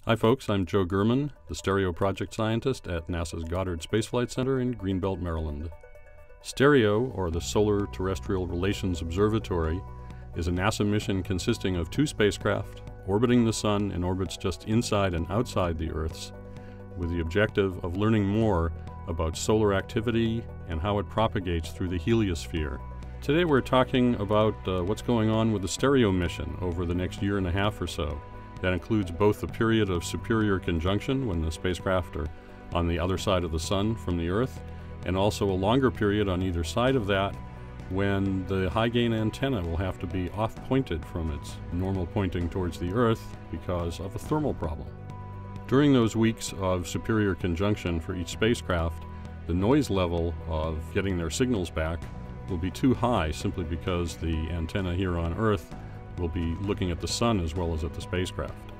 Hi folks, I'm Joe Gurman, the Stereo project scientist at NASA's Goddard Space Flight Center in Greenbelt, Maryland. Stereo, or the Solar Terrestrial Relations Observatory, is a NASA mission consisting of 2 spacecraft orbiting the Sun in orbits just inside and outside the Earth's, with the objective of learning more about solar activity and how it propagates through the heliosphere. Today we're talking about what's going on with the Stereo mission over the next year and a half or so. That includes both the period of superior conjunction, when the spacecraft are on the other side of the Sun from the Earth, and also a longer period on either side of that when the high-gain antenna will have to be off-pointed from its normal pointing towards the Earth because of a thermal problem. During those weeks of superior conjunction for each spacecraft, the noise level of getting their signals back will be too high simply because the antenna here on Earth will be looking at the Sun as well as at the spacecraft.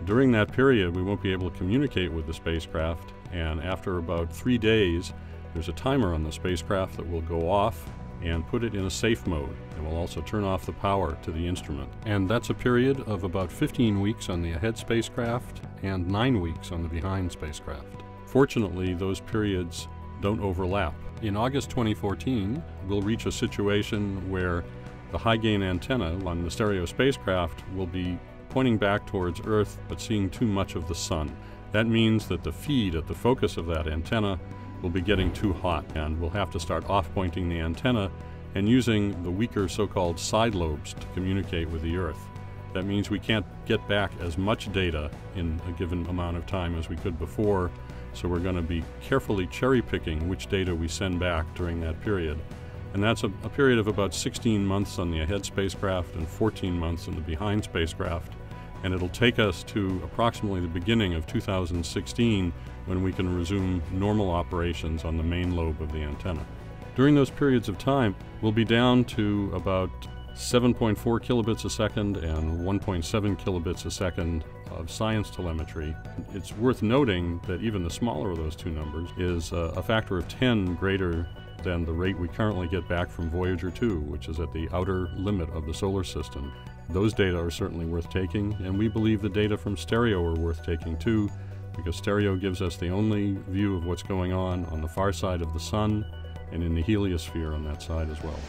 During that period, we won't be able to communicate with the spacecraft, and after about 3 days, there's a timer on the spacecraft that will go off and put it in a safe mode, and will also turn off the power to the instrument. And that's a period of about 15 weeks on the ahead spacecraft and 9 weeks on the behind spacecraft. Fortunately, those periods don't overlap. In August 2014, we'll reach a situation where the high-gain antenna on the Stereo spacecraft will be pointing back towards Earth but seeing too much of the Sun. That means that the feed at the focus of that antenna will be getting too hot, and we'll have to start off-pointing the antenna and using the weaker so-called side lobes to communicate with the Earth. That means we can't get back as much data in a given amount of time as we could before, so we're going to be carefully cherry-picking which data we send back during that period. And that's a period of about 16 months on the ahead spacecraft and 14 months on the behind spacecraft. And it'll take us to approximately the beginning of 2016 when we can resume normal operations on the main lobe of the antenna. During those periods of time, we'll be down to about 7.4 kilobits a second and 1.7 kilobits a second of science telemetry. It's worth noting that even the smaller of those two numbers is a factor of 10 greater than the rate we currently get back from Voyager 2, which is at the outer limit of the solar system. Those data are certainly worth taking, and we believe the data from Stereo are worth taking too, because Stereo gives us the only view of what's going on the far side of the Sun and in the heliosphere on that side as well.